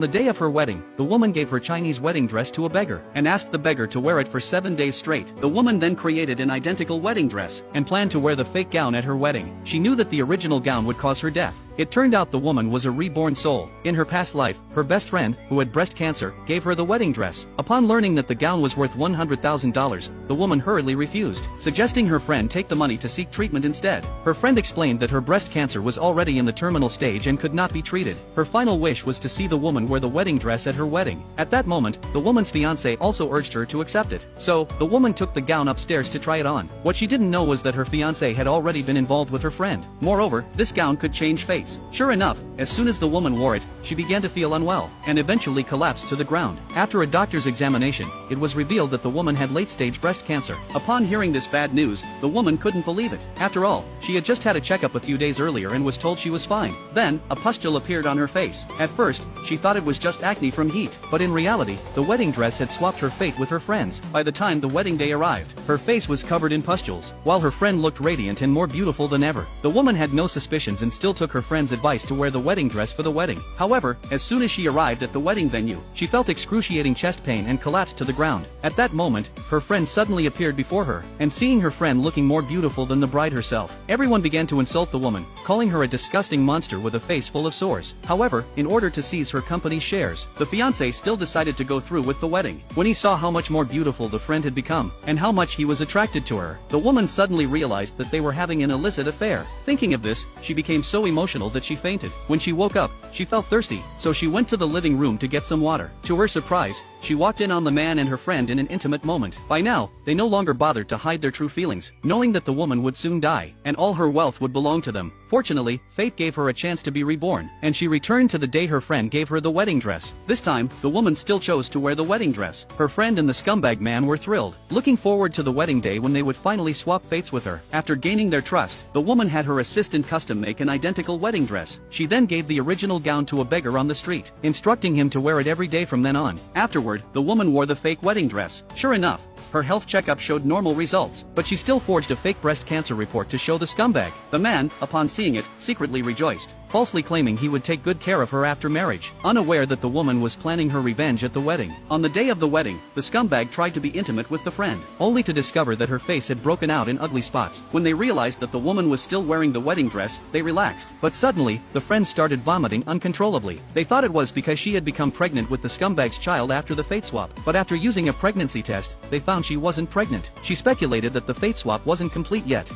The day of her wedding, the woman gave her Chinese wedding dress to a beggar and asked the beggar to wear it for 7 days straight. The woman then created an identical wedding dress and planned to wear the fake gown at her wedding. She knew that the original gown would cause her death. It turned out the woman was a reborn soul. In her past life, her best friend, who had breast cancer, gave her the wedding dress. Upon learning that the gown was worth $100,000, the woman hurriedly refused, suggesting her friend take the money to seek treatment instead. Her friend explained that her breast cancer was already in the terminal stage and could not be treated. Her final wish was to see the woman wear the wedding dress at her wedding. At that moment, the woman's fiancé also urged her to accept it. So, the woman took the gown upstairs to try it on. What she didn't know was that her fiancé had already been involved with her friend. Moreover, this gown could change fates. Sure enough, as soon as the woman wore it, she began to feel unwell, and eventually collapsed to the ground. After a doctor's examination, it was revealed that the woman had late-stage breast cancer. Upon hearing this bad news, the woman couldn't believe it. After all, she had just had a checkup a few days earlier and was told she was fine. Then, a pustule appeared on her face. At first, she thought it was just acne from heat, but in reality, the wedding dress had swapped her fate with her friend's. By the time the wedding day arrived, her face was covered in pustules, while her friend looked radiant and more beautiful than ever. The woman had no suspicions and still took her friend's advice to wear the wedding dress for the wedding. However, as soon as she arrived at the wedding venue, she felt excruciating chest pain and collapsed to the ground. At that moment, her friend suddenly appeared before her, and seeing her friend looking more beautiful than the bride herself, everyone began to insult the woman, calling her a disgusting monster with a face full of sores. However, in order to seize her company's shares, the fiancé still decided to go through with the wedding. When he saw how much more beautiful the friend had become, and how much he was attracted to her, the woman suddenly realized that they were having an illicit affair. Thinking of this, she became so emotional that she fainted. When she woke up, she felt thirsty, so she went to the living room to get some water. To her surprise, she walked in on the man and her friend in an intimate moment. By now, they no longer bothered to hide their true feelings, knowing that the woman would soon die, and all her wealth would belong to them. Fortunately, fate gave her a chance to be reborn, and she returned to the day her friend gave her the wedding dress. This time, the woman still chose to wear the wedding dress. Her friend and the scumbag man were thrilled, looking forward to the wedding day when they would finally swap fates with her. After gaining their trust, the woman had her assistant custom make an identical wedding dress. She then gave the original gown to a beggar on the street, instructing him to wear it every day from then on. Afterward, the woman wore the fake wedding dress. Sure enough, her health checkup showed normal results, but she still forged a fake breast cancer report to show the scumbag. The man, upon seeing it, secretly rejoiced, falsely claiming he would take good care of her after marriage, unaware that the woman was planning her revenge at the wedding. On the day of the wedding, the scumbag tried to be intimate with the friend, only to discover that her face had broken out in ugly spots. When they realized that the woman was still wearing the wedding dress, they relaxed. But suddenly, the friend started vomiting uncontrollably. They thought it was because she had become pregnant with the scumbag's child after the fate swap, but after using a pregnancy test, they found she wasn't pregnant. She speculated that the fate swap wasn't complete yet.